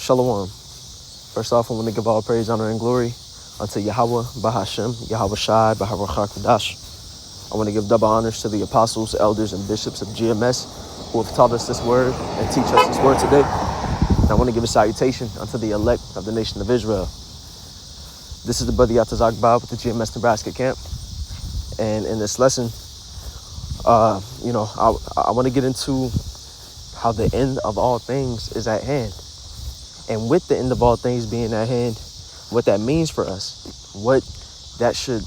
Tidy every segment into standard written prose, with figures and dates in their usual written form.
Shalom. First off, I want to give all praise, honor, and glory unto Yahweh, Bahashem, Yahweh Shai, Baharach HaKadosh. I want to give double honors to the apostles, elders, and bishops of GMS who have taught us this word and teach us this word today. And I want to give a salutation unto the elect of the nation of Israel. This is the brother Yatazak with the GMS Nebraska camp. And in this lesson, I want to get into how the end of all things is at hand. And with the end of all things being at hand, what that means for us, what that should,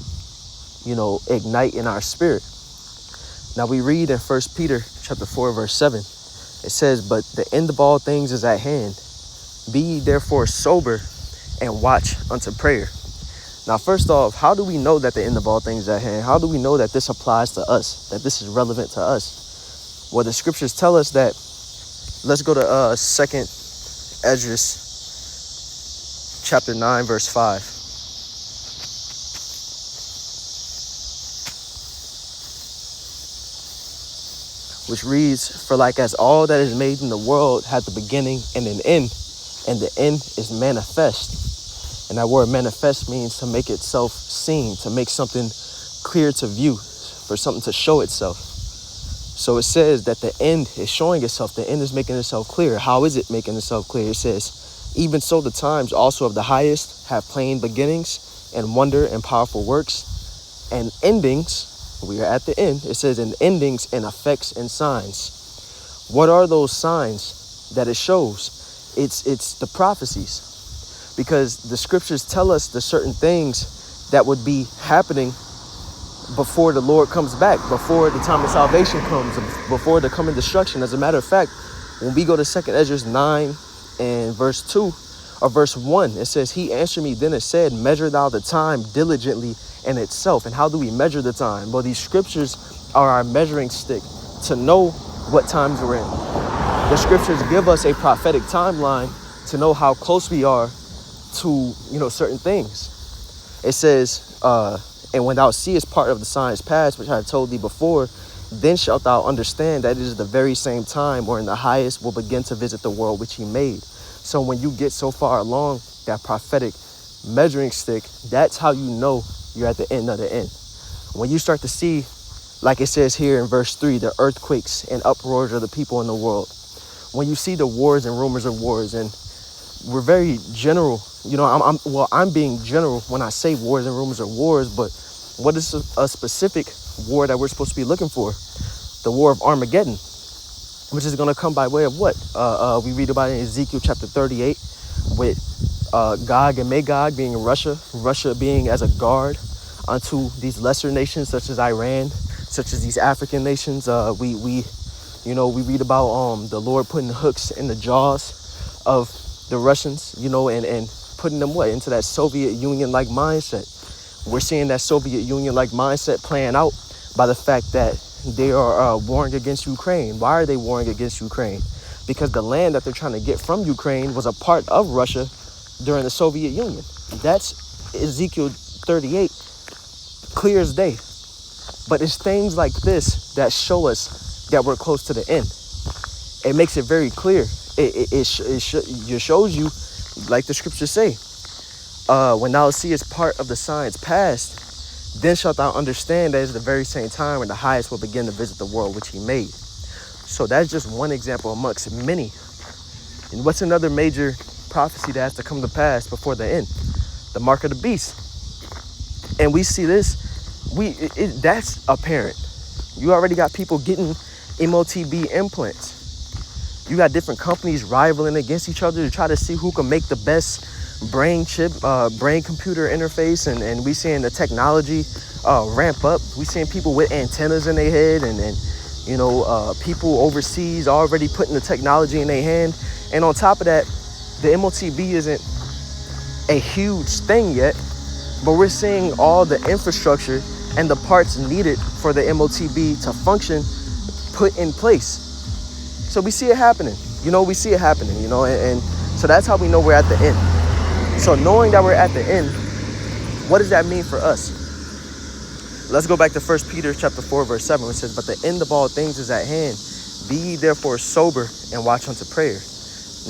ignite in our spirit. Now we read in 1 Peter chapter 4, verse 7, it says, "But the end of all things is at hand. Be ye therefore sober and watch unto prayer." Now, first off, how do we know that the end of all things is at hand? How do we know that this applies to us, that this is relevant to us? Well, the scriptures tell us that. Let's go to 2nd Esdras chapter 9, verse 5. Which reads, "For like as all that is made in the world had the beginning and an end, and the end is manifest." And that word manifest means to make itself seen, to make something clear to view, for something to show itself. So it says that the end is showing itself. The end is making itself clear. How is it making itself clear? It says, "Even so the times also of the highest have plain beginnings and wonder and powerful works and endings." We are at the end. It says in endings and effects and signs. What are those signs that it shows? It's the prophecies. Because the scriptures tell us the certain things that would be happening before the Lord comes back, before the time of salvation comes, before the coming destruction. As a matter of fact, when we go to 2nd Esdras 9 and verse 2 or verse 1, it says, "He answered me then and said, Measure thou the time diligently in itself." And how do we measure the time? Well, these scriptures are our measuring stick to know what times we're in. The scriptures give us a prophetic timeline to know how close we are to, certain things. It says, "And when thou seest part of the signs past, which I have told thee before, then shalt thou understand that it is the very same time wherein the highest will begin to visit the world which he made." So when you get so far along that prophetic measuring stick, that's how you know you're at the end of the end. When you start to see, like it says here in verse 3, the earthquakes and uproars of the people in the world. When you see the wars and rumors of wars, and we're very general, I'm being general when I say wars and rumors of wars, but what is a specific war that we're supposed to be looking for? The war of Armageddon, which is going to come by way of what? We read about it in Ezekiel chapter 38 with Gog and Magog being Russia being as a guard unto these lesser nations such as Iran, such as these African nations. We read about the Lord putting hooks in the jaws of the Russians, and putting them into that Soviet Union-like mindset. We're seeing that Soviet Union-like mindset playing out by the fact that they are warring against Ukraine. Why are they warring against Ukraine? Because the land that they're trying to get from Ukraine was a part of Russia during the Soviet Union. That's Ezekiel 38, clear as day. But it's things like this that show us that we're close to the end. It makes it very clear. It shows you, like the scriptures say, "When thou seest part of the signs past, then shalt thou understand that it's the very same time when the highest will begin to visit the world which he made." So that's just one example amongst many. And what's another major prophecy that has to come to pass before the end? The mark of the beast. And we see this, that's apparent. You already got people getting MOTB implants. You got different companies rivaling against each other to try to see who can make the best brain chip, brain computer interface. And we seeing the technology ramp up. We seeing people with antennas in their head and people overseas already putting the technology in their hand. And on top of that, the MOTB isn't a huge thing yet, but we're seeing all the infrastructure and the parts needed for the MOTB to function put in place. So we see it happening, and so that's how we know we're at the end. So knowing that we're at the end, what does that mean for us? Let's go back to 1 Peter chapter 4, verse 7, which says, "But the end of all things is at hand. Be ye therefore sober and watch unto prayer."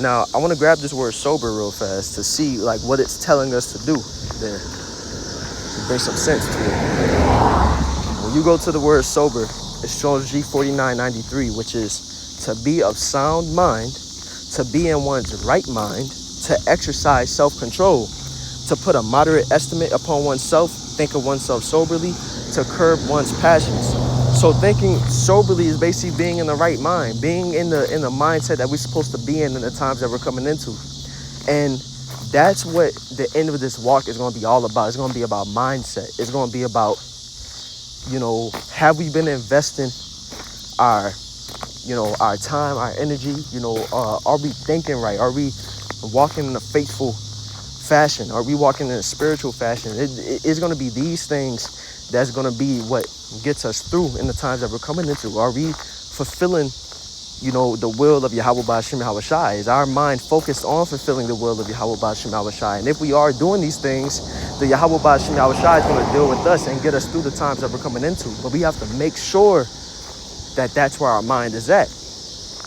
Now, I want to grab this word sober real fast to see like what it's telling us to do there, to bring some sense to it. When you go to the word sober, it's Strong's G4993, which is to be of sound mind, to be in one's right mind, to exercise self-control, to put a moderate estimate upon oneself, think of oneself soberly, to curb one's passions. So thinking soberly is basically being in the right mind, being in the mindset that we're supposed to be in the times that we're coming into. And that's what the end of this walk is going to be all about. It's going to be about mindset. It's going to be about, have we been investing our time, our energy? Are we thinking right? Are we walking in a faithful fashion? Are we walking in a spiritual fashion? It's going to be these things that's going to be what gets us through in the times that we're coming into. Are we fulfilling, the will of Yahweh Ba'ashem Yahweh Shai? Is our mind focused on fulfilling the will of Yahweh Ba'ashem Yahweh Shai? And if we are doing these things, the Yahweh Ba'ashem Yahweh Shai is going to deal with us and get us through the times that we're coming into. But we have to make sure that that's where our mind is at.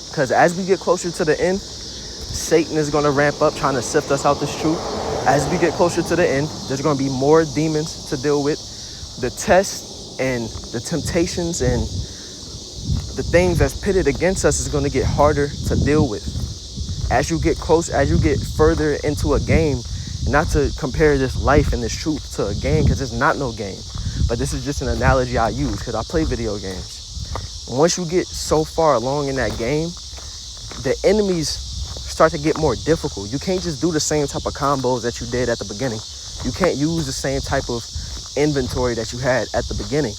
Because as we get closer to the end, Satan is going to ramp up trying to sift us out this truth. As we get closer to the end, there's going to be more demons to deal with. The tests and the temptations and the things that's pitted against us is going to get harder to deal with. As you get close, as you get further into a game, not to compare this life and this truth to a game, because it's not no game, but this is just an analogy I use because I play video games. Once you get so far along in that game, the enemies start to get more difficult. You can't just do the same type of combos that you did at the beginning. You can't use the same type of inventory that you had at the beginning.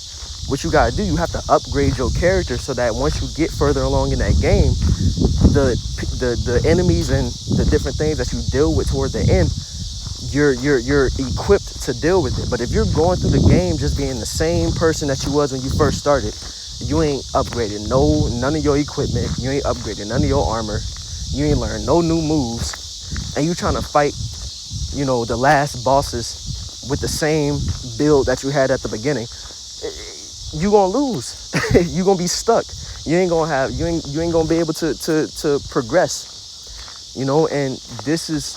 What you gotta do, you have to upgrade your character so that once you get further along in that game, the enemies and the different things that you deal with toward the end, you're equipped to deal with it. But if you're going through the game just being the same person that you was when you first started, you ain't upgraded none of your equipment, you ain't upgraded none of your armor, you ain't learned no new moves, and you trying to fight, the last bosses with the same build that you had at the beginning, you gonna lose. You gonna be stuck. You ain't gonna be able to progress. And this is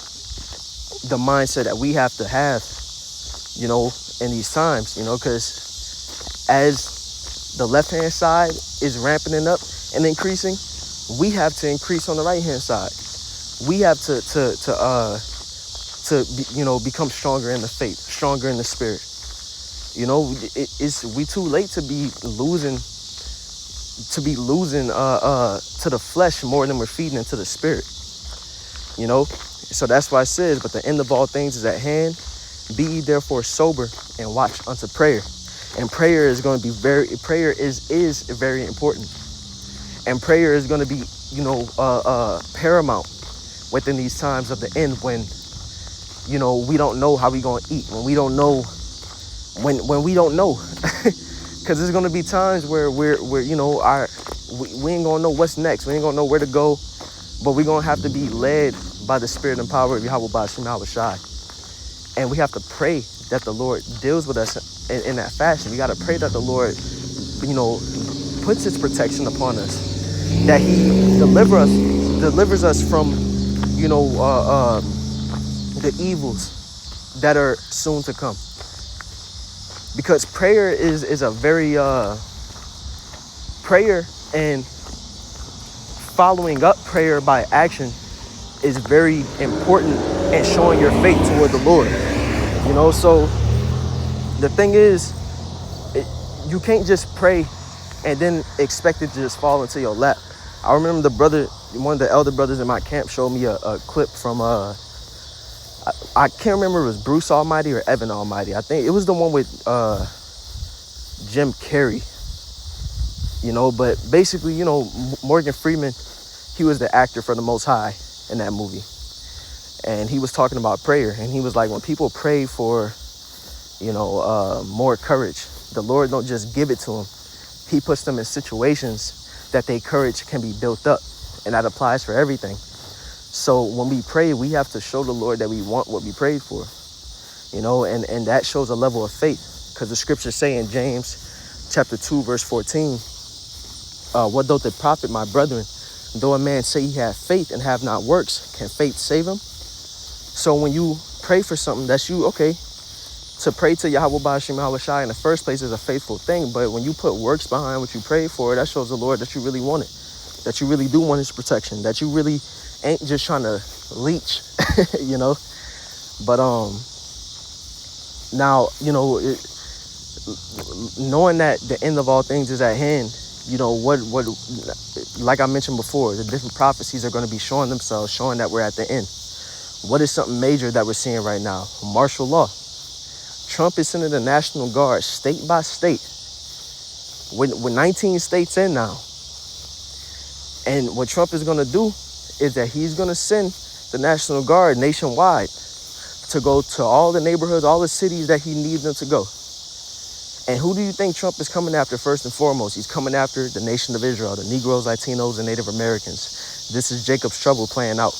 the mindset that we have to have, in these times, because as the left hand side is ramping up and increasing, we have to increase on the right hand side. We have to become stronger in the faith, stronger in the spirit. We too late to be losing to the flesh more than we're feeding into the spirit. So that's why it says, but the end of all things is at hand. Be ye therefore sober and watch unto prayer. And prayer is going to be prayer is very important. And prayer is going to be, paramount within these times of the end when, we don't know how we going to eat, when we don't know, when we don't know. Because there's going to be times where we ain't going to know what's next. We ain't going to know where to go, but we're going to have to be led by the spirit and power of Yahweh Ba'ashem Yahweh Shai. And we have to pray that the Lord deals with us in that fashion. We got to pray that the Lord, puts his protection upon us, that he delivers us from, the evils that are soon to come. Because prayer is a very, prayer and following up prayer by action is very important in showing your faith toward the Lord. So the thing is, you can't just pray and then expect it to just fall into your lap. I remember one of the elder brothers in my camp showed me a clip from, I can't remember if it was Bruce Almighty or Evan Almighty. I think it was the one with Jim Carrey. But basically, Morgan Freeman, he was the actor for the Most High in that movie. And he was talking about prayer. And he was like, when people pray for, more courage, the Lord don't just give it to them. He puts them in situations that their courage can be built up. And that applies for everything. So when we pray, we have to show the Lord that we want what we prayed for. And that shows a level of faith. Because the scriptures say in James chapter 2, verse 14, what doth it profit, my brethren, Though a man say he have faith and have not works, can faith save him? So when you pray for something, that's you, okay. To pray to Yahweh Ba'ashim Yahweh Shai in the first place is a faithful thing. But when you put works behind what you pray for, that shows the Lord that you really want it. That you really do want his protection. That you really ain't just trying to leech, you know. But now, you know, knowing that the end of all things is at hand, you know, what like I mentioned before, the different prophecies are going to be showing themselves, showing that we're at the end. What is something major that we're seeing right now? Martial law. Trump is sending the National Guard state by state. With 19 states in now. And what Trump is going to do is that he's going to send the National Guard nationwide to go to all the neighborhoods, all the cities that he needs them to go. And who do you think Trump is coming after first and foremost? He's coming after the nation of Israel, the Negroes, Latinos, and Native Americans. This is Jacob's trouble playing out.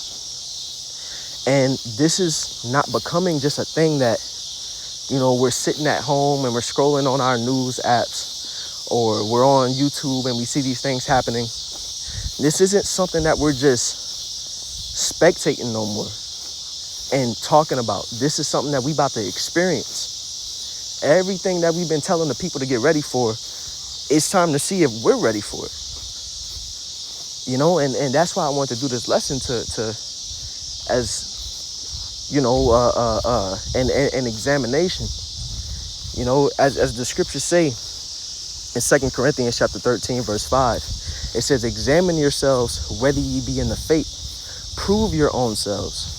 And this is not becoming just a thing that, you know, we're sitting at home and we're scrolling on our news apps, or we're on YouTube and we see these things happening. This isn't something that we're just spectating no more and talking about. This is something that we about to experience. Everything that we've been telling the people to get ready for, it's time to see if we're ready for it. You know, and that's why I wanted to do this lesson to as, you know, an examination. You know, as the scriptures say in 2 Corinthians chapter 13, verse 5, it says, examine yourselves whether ye be in the faith. Prove your own selves.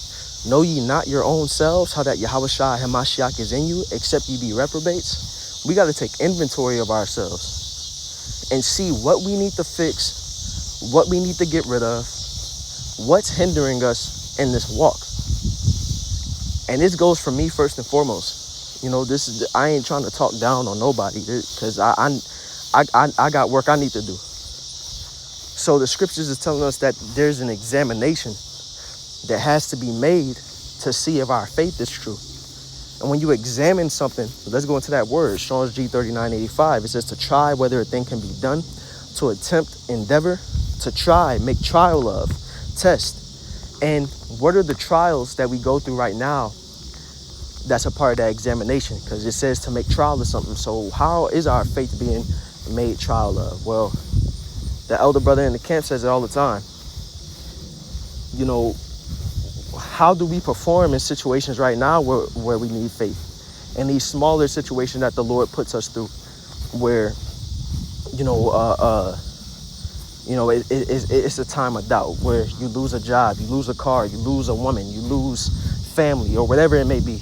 Know ye not your own selves, how that Yahweh Shai Hamashiach is in you, except ye be reprobates? We got to take inventory of ourselves and see what we need to fix, what we need to get rid of, what's hindering us in this walk. And this goes for me first and foremost. You know, this is, I ain't trying to talk down on nobody, because I got work I need to do. So the scriptures is telling us that there's an examination that has to be made to see if our faith is true. And when you examine something, let's go into that word, Strong's G3985. It says to try whether a thing can be done, to attempt, endeavor, to try, make trial of, test. And what are the trials that we go through right now? That's a part of that examination, because it says to make trial of something. So how is our faith being made trial of? Well, the elder brother in the camp says it all the time. You know, how do we perform in situations right now where we need faith? In these smaller situations that the Lord puts us through, where, you know, it's a time of doubt, where you lose a job, you lose a car, you lose a woman, you lose family, or whatever it may be.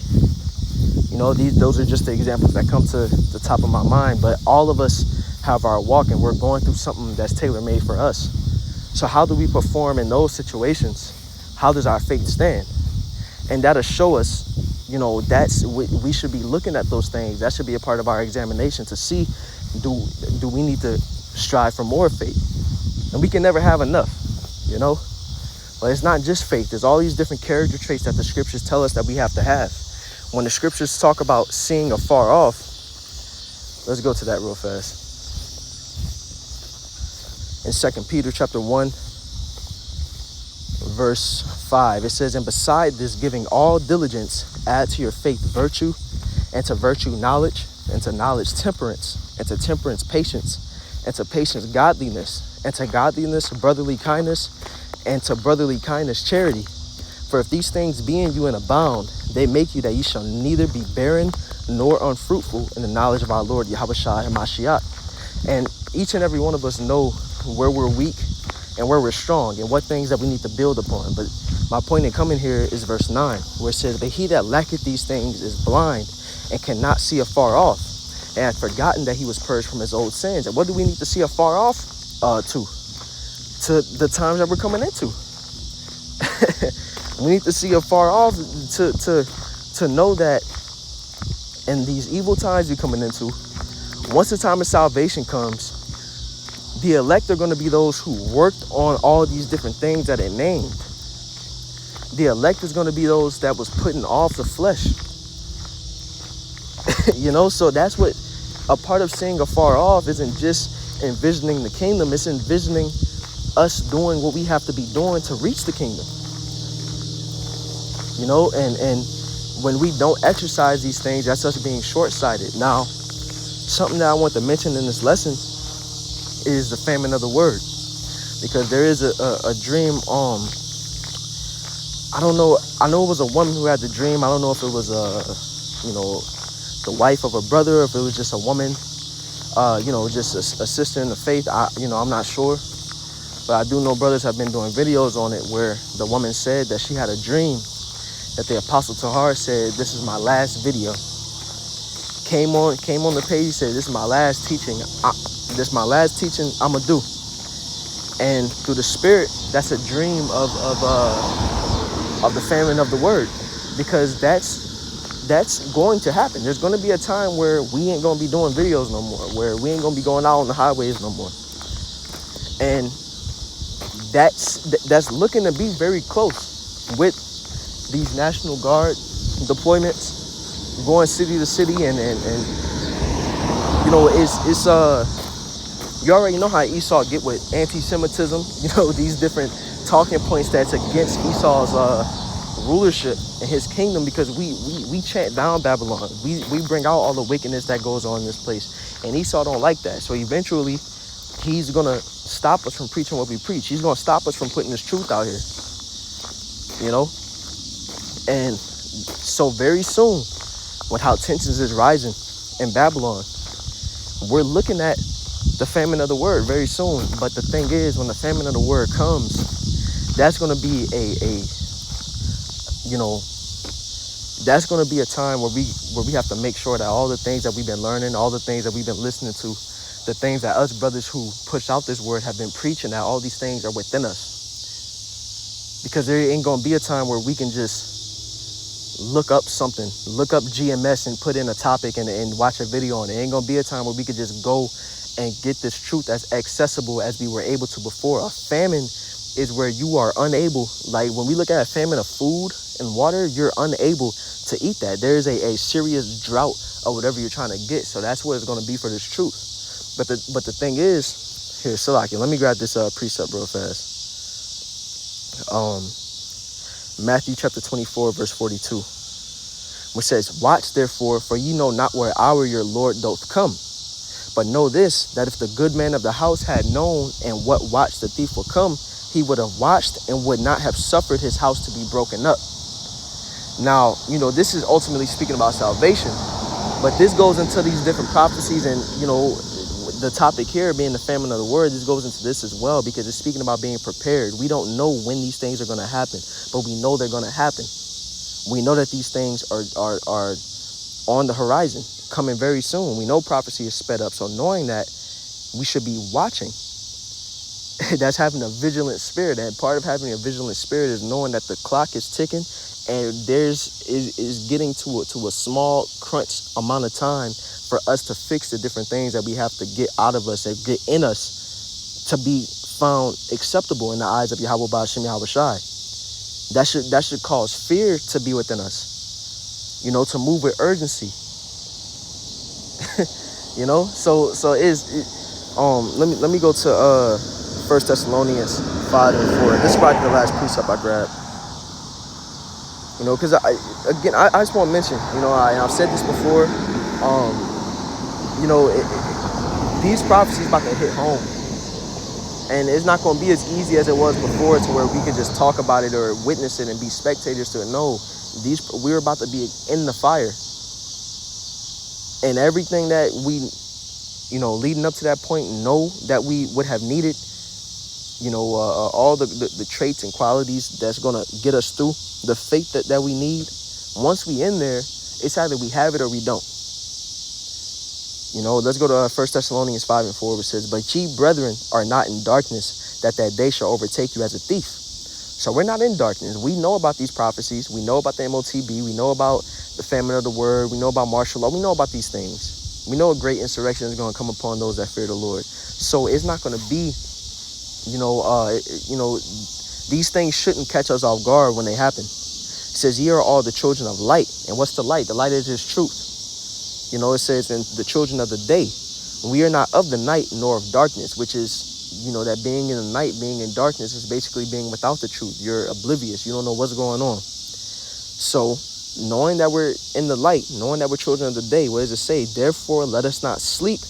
You know, those are just the examples that come to the top of my mind. But all of us have our walk, and we're going through something that's tailor-made for us. So how do we perform in those situations? How does our faith stand? And that'll show us, you know, we should be looking at those things. That should be a part of our examination to see, do we need to strive for more faith? And we can never have enough, you know? But it's not just faith. There's all these different character traits that the scriptures tell us that we have to have. When the scriptures talk about seeing afar off, let's go to that real fast. In 2 Peter chapter 1, verse 5, it says, and beside this, giving all diligence, add to your faith virtue, and to virtue knowledge, and to knowledge temperance, and to temperance patience, and to patience godliness, and to godliness brotherly kindness, and to brotherly kindness charity. For if these things be in you and abound, they make you that ye shall neither be barren nor unfruitful in the knowledge of our Lord Yahweh Shai Hamashiach. And each and every one of us know where we're weak and where we're strong and what things that we need to build upon. But my point in coming here is verse 9, where it says, but he that lacketh these things is blind and cannot see afar off, and hath forgotten that he was purged from his old sins. And what do we need to see afar off to the times that we're coming into? We need to see afar off to know that in these evil times we're coming into, once the time of salvation comes, the elect are going to be those who worked on all these different things that it named. The elect is going to be those that was putting off the flesh. You know, so that's what a part of seeing afar off isn't just envisioning the kingdom. It's envisioning us doing what we have to be doing to reach the kingdom. You know, and when we don't exercise these things, that's us being short-sighted. Now, something that I want to mention in this lesson is the famine of the word, because there is a dream. I don't know. I know it was a woman who had the dream. I don't know if it was the wife of a brother, or if it was just a woman, just a sister in the faith. I'm not sure, but I do know brothers have been doing videos on it where the woman said that she had a dream that the Apostle Tahar said, "This is my last video." Came on the page, said, "This is my last teaching. This is my last teaching I'ma do." And through the Spirit, that's a dream of the famine of the word, because that's going to happen. There's going to be a time where we ain't going to be doing videos no more, where we ain't going to be going out on the highways no more, and that's looking to be very close with these National Guard deployments, going city to city, and it's you already know how Esau get with anti-Semitism, these different talking points that's against Esau's rulership and his kingdom, because we chant down Babylon. We bring out all the wickedness that goes on in this place, and Esau don't like that. So eventually he's gonna stop us from preaching what we preach. He's gonna stop us from putting this truth out here, and so very soon, with how tensions is rising in Babylon, we're looking at the famine of the word very soon. But the thing is, when the famine of the word comes, that's going to be that's going to be a time where we have to make sure that all the things that we've been learning, all the things that we've been listening to, the things that us brothers who push out this word have been preaching, that all these things are within us. Because there ain't going to be a time where we can just look up GMS and put in a topic and watch a video on it. It ain't going to be a time where we could just go and get this truth as accessible as we were able to before. A famine is where you are unable, like when we look at a famine of food and water, you're unable to eat that. There is a serious drought of whatever you're trying to get. So that's what it's going to be for this truth. But the thing is, here, Salaki, let me grab this precept real fast. Matthew chapter 24, verse 42, which says, "Watch therefore, for ye know not what hour your Lord doth come. But know this, that if the good man of the house had known in what watch the thief will come, he would have watched and would not have suffered his house to be broken up." Now, this is ultimately speaking about salvation, but this goes into these different prophecies, and, the topic here being the famine of the word, this goes into this as well, because it's speaking about being prepared. We don't know when these things are going to happen, but we know they're going to happen. We know that these things are on the horizon, coming very soon. We know prophecy is sped up, so knowing that, we should be watching. That's having a vigilant spirit, and part of having a vigilant spirit is knowing that the clock is ticking, and is getting to a small crunch amount of time for us to fix the different things that we have to get out of us, that get in us, to be found acceptable in the eyes of Yahweh Ba'ashem Yahweh Shai. That should cause fear to be within us, to move with urgency. So let me go to 1 Thessalonians 5 and 4. This is probably the last precept I grabbed. Because I just want to mention, I've said this before, these prophecies about to hit home, and it's not going to be as easy as it was before, to where we can just talk about it or witness it and be spectators to it. No, we're about to be in the fire, and everything that we, leading up to that point, know that we would have needed, all the traits and qualities that's going to get us through, the faith that we need. Once we in there, it's either we have it or we don't. Let's go to 1 Thessalonians 5 and 4, which says, "But ye, brethren, are not in darkness, that day shall overtake you as a thief." So we're not in darkness. We know about these prophecies. We know about the MOTB. We know about the famine of the word. We know about martial law. We know about these things. We know a great insurrection is going to come upon those that fear the Lord. So it's not going to be, these things shouldn't catch us off guard when they happen. It says, "Ye are all the children of light." And what's the light? The light is His truth. It says, "in the children of the day. We are not of the night nor of darkness," which is that being in the night, being in darkness is basically being without the truth. You're oblivious. You don't know what's going on. So knowing that we're in the light, knowing that we're children of the day, what does it say? Therefore, let us not sleep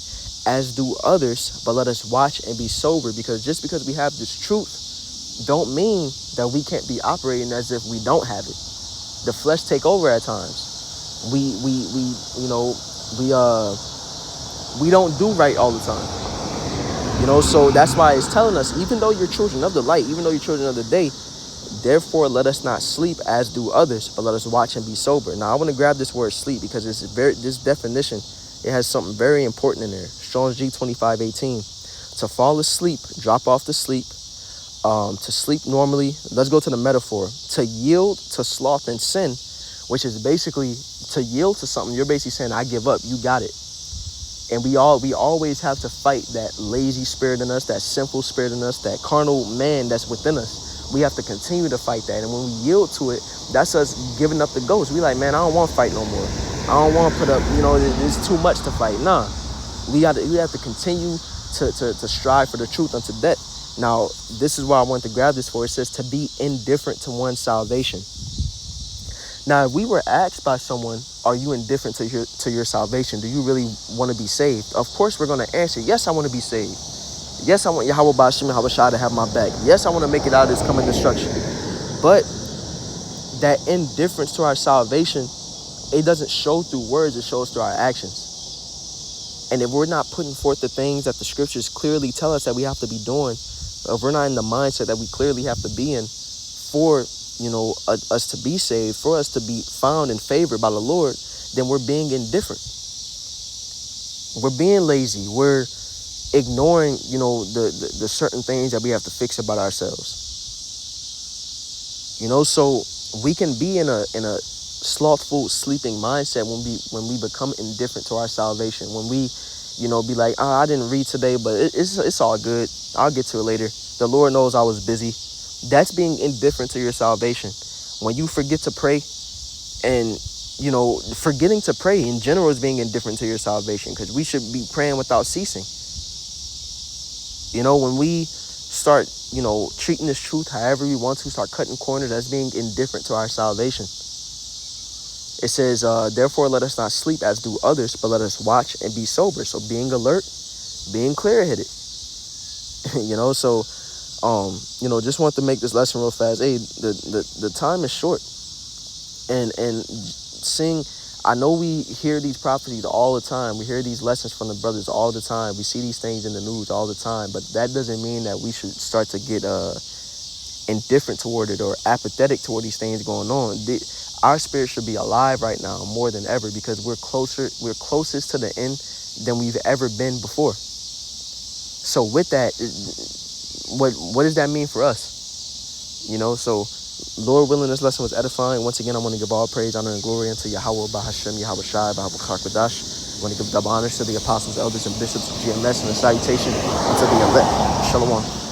as do others, but let us watch and be sober. Because just because we have this truth don't mean that we can't be operating as if we don't have it. The flesh take over at times. We don't do right all the time. So that's why it's telling us, even though you're children of the light, even though you're children of the day, therefore let us not sleep as do others, but let us watch and be sober. Now I want to grab this word sleep because this definition, it has something very important in there. Strong's G2518. To fall asleep, drop off to sleep, to sleep normally. Let's go to the metaphor. To yield to sloth and sin, which is basically to yield to something. You're basically saying, I give up, you got it. And we always have to fight that lazy spirit in us, that sinful spirit in us, that carnal man that's within us. We have to continue to fight that. And when we yield to it, that's us giving up the ghost. We like, man, I don't want to fight no more. I don't want to put up, it's too much to fight. Nah, we have to continue to strive for the truth unto death. Now, this is why I want to grab this for. It says to be indifferent to one's salvation. Now, if we were asked by someone, are you indifferent to your salvation? Do you really want to be saved? Of course, we're going to answer, yes, I want to be saved. Yes, I want Yahweh Bashim Yahweh Shah to have my back. Yes, I want to make it out of this coming destruction. But that indifference to our salvation, it doesn't show through words, it shows through our actions. And if we're not putting forth the things that the scriptures clearly tell us that we have to be doing, if we're not in the mindset that we clearly have to be in for us to be saved, for us to be found and favored by the Lord, then we're being indifferent. We're being lazy. We're ignoring, the certain things that we have to fix about ourselves. So we can be in a slothful, sleeping mindset when we become indifferent to our salvation. When we, be like, I didn't read today, but it's all good. I'll get to it later. The Lord knows I was busy. That's being indifferent to your salvation. When you forget to pray, and forgetting to pray in general is being indifferent to your salvation, because we should be praying without ceasing. When we start treating this truth however we want to, start cutting corners, that's being indifferent to our salvation. It says, therefore let us not sleep as do others, but let us watch and be sober. So being alert, being clear-headed. Just want to make this lesson real fast. Hey, the time is short. And seeing, I know we hear these prophecies all the time. We hear these lessons from the brothers all the time. We see these things in the news all the time. But that doesn't mean that we should start to get indifferent toward it or apathetic toward these things going on. Our spirit should be alive right now more than ever, because we're closest to the end than we've ever been before. So with that, what does that mean for us? So Lord willing, this lesson was edifying. Once again, I want to give all praise, honor, and glory unto Yahweh, Bahashem, Yahweh Shai, Bahawah Karkadash. I want to give double honors to the apostles, elders, and bishops of GMS, and a salutation unto the elect. Shalom.